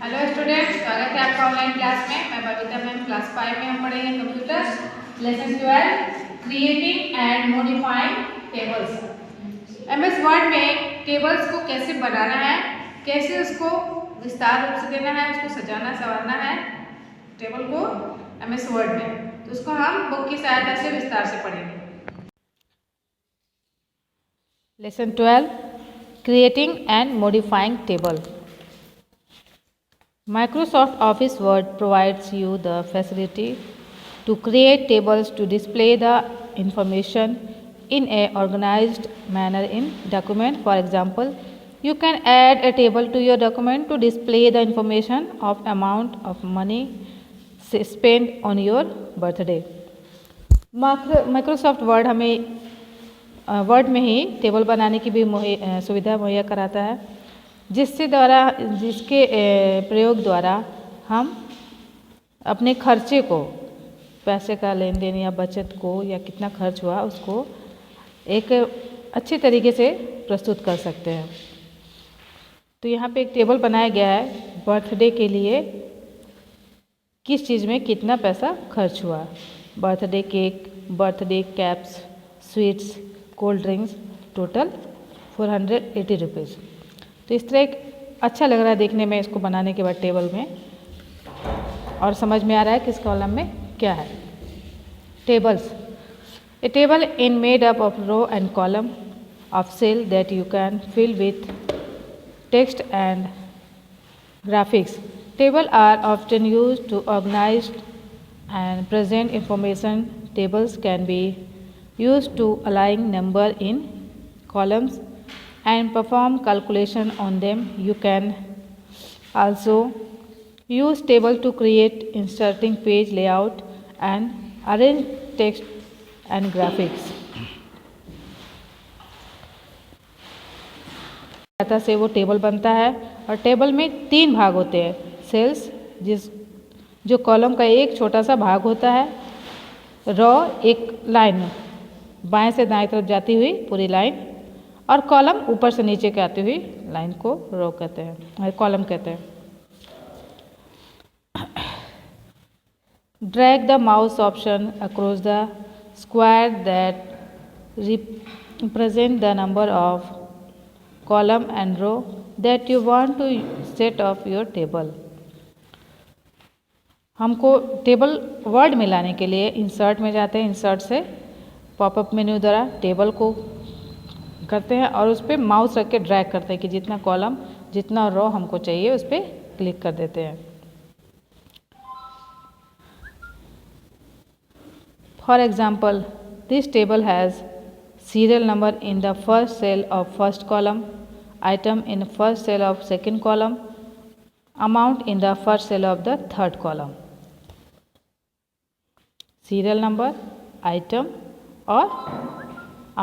Hello students, स्वागत है आपका ऑनलाइन क्लास में। मैं बबीता मैम, क्लास 5 में हम पढ़ेंगे computer lesson 12 creating and modifying tables. MS word में टेबल्स को कैसे बनाना है, कैसे उसको विस्तार रूप से देना है, उसको सजाना संवारना है टेबल को एमएस वर्ड में, तो उसको हम बुक की सहायता से विस्तार से पढ़ेंगे। Lesson 12 Creating and Modifying Table. Microsoft Office Word provides you the facility to create tables to display the information in a organized manner in document. For example, you can add a table to your document to display the information of amount of money spent on your birthday. Microsoft word हमें word में ही table बनाने की भी सुविधा मुहैया कराता है, जिसके प्रयोग द्वारा हम अपने खर्चे को, पैसे का लेन देन या बचत को या कितना खर्च हुआ उसको एक अच्छे तरीके से प्रस्तुत कर सकते हैं। तो यहाँ पे एक टेबल बनाया गया है बर्थडे के लिए किस चीज़ में कितना पैसा खर्च हुआ। Birthday cake, birthday caps, sweets, cold drinks, total 480 rupees. तो इस तरह एक अच्छा लग रहा है देखने में इसको बनाने के बाद टेबल में, और समझ में आ रहा है किस कॉलम में क्या है। Tables, a table in made up of row and column of cell that you can fill with text and graphics. Tables are often used to organize and present information. Tables can be used to align number in columns and perform calculation on them. You can also use table to create inserting page layout and arrange text and graphics. सहायता से वो table बनता है, और table में 3 भाग होते हैं। सेल्स, जो कॉलम का एक छोटा सा भाग होता है, रो एक लाइन बाएं से दाएं तरफ जाती हुई पूरी लाइन, और कॉलम ऊपर से नीचे के आती हुई लाइन को रो कहते हैं, कॉलम कहते हैं। Drag the mouse option across the square that represent the number of column and row that you want to set of your table. हमको टेबल वर्ड में लाने के लिए इंसर्ट में जाते हैं, इंसर्ट से पॉपअप मेन्यू द्वारा टेबल को करते हैं और उस पर माउस रख के ड्रैग करते हैं कि जितना कॉलम जितना रो हमको चाहिए उस पर क्लिक कर देते हैं। For example, this table has serial number in the first cell of first column, item in first cell of second column, amount in the first cell of the third column. Serial number, item और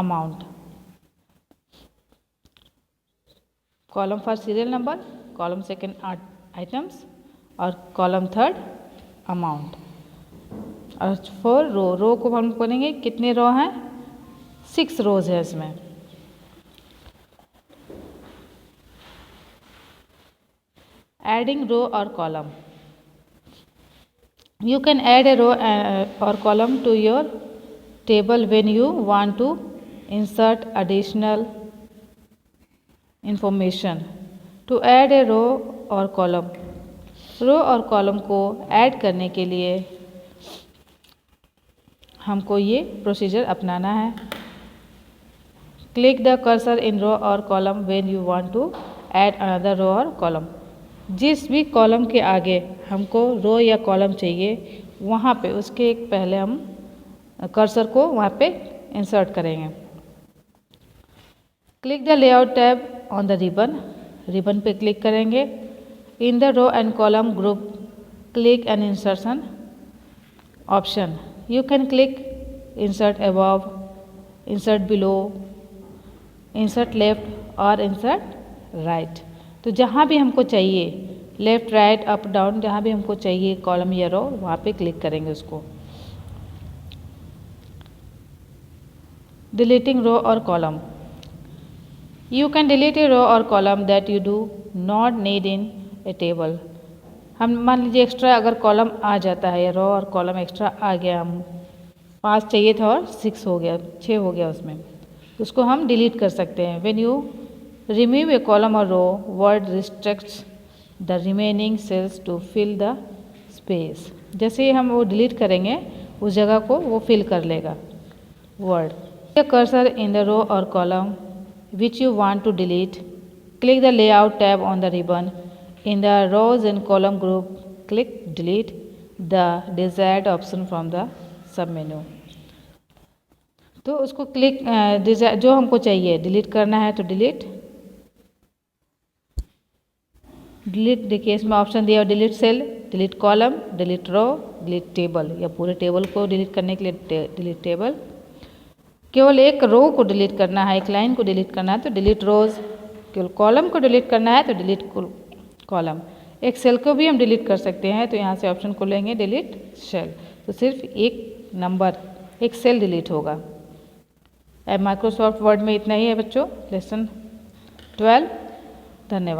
amount. Column first serial number, column second items और column third amount. और for रो को हम बोलेंगे कितने रो हैं, 6 रोज है इसमें। एडिंग रो और column, you can add a row और column to your table when you want to insert additional information. To add a row और कॉलम, रो और कॉलम को ऐड करने के लिए हमको ये प्रोसीजर अपनाना है। Click the cursor in row और column when you want to add another row और कॉलम। जिस भी कॉलम के आगे हमको रो या कॉलम चाहिए वहाँ पे उसके एक पहले हम कर्सर को वहाँ पे इंसर्ट करेंगे। Click the layout tab on the ribbon, ribbon पे क्लिक करेंगे। In the row and column group click an insertion option. You can click insert above, insert below, insert left और इंसर्ट राइट। तो जहाँ भी हमको चाहिए, left right up down, जहाँ भी हमको चाहिए कॉलम या रो वहाँ पे क्लिक करेंगे उसको। डिलीटिंग रो और column, you can delete A row और column that you do not need in A table. हम मान लीजिए एक्स्ट्रा अगर कॉलम आ जाता है या रो और कॉलम एक्स्ट्रा आ गया, हम 5 चाहिए था और 6 हो गया, 6 हो गया उसमें, तो उसको हम डिलीट कर सकते हैं। When you remove a column और row, Word restricts the remaining cells to fill the space. जैसे ही हम वो डिलीट करेंगे उस जगह को वो फिल कर लेगा Word. Cursor in the row और column which you want to delete, click the layout tab on the ribbon in the rows and column group, click delete the desired option from the sub menu। तो उसको click जो हमको चाहिए delete करना है तो delete देखिए इसमें ऑप्शन दिया delete cell, delete column, delete row, delete table, या पूरे टेबल को डिलीट करने के लिए डिलीट टेबल। केवल एक रो को डिलीट करना है, एक लाइन को डिलीट करना है तो डिलीट रोज, केवल कॉलम को डिलीट करना है तो डिलीट कॉलम, एक सेल को भी हम डिलीट कर सकते हैं तो यहाँ से ऑप्शन को लेंगे डिलीट सेल, तो सिर्फ एक नंबर एक सेल डिलीट होगा। माइक्रोसॉफ्ट वर्ड में इतना ही है बच्चों, लेसन 12। धन्यवाद।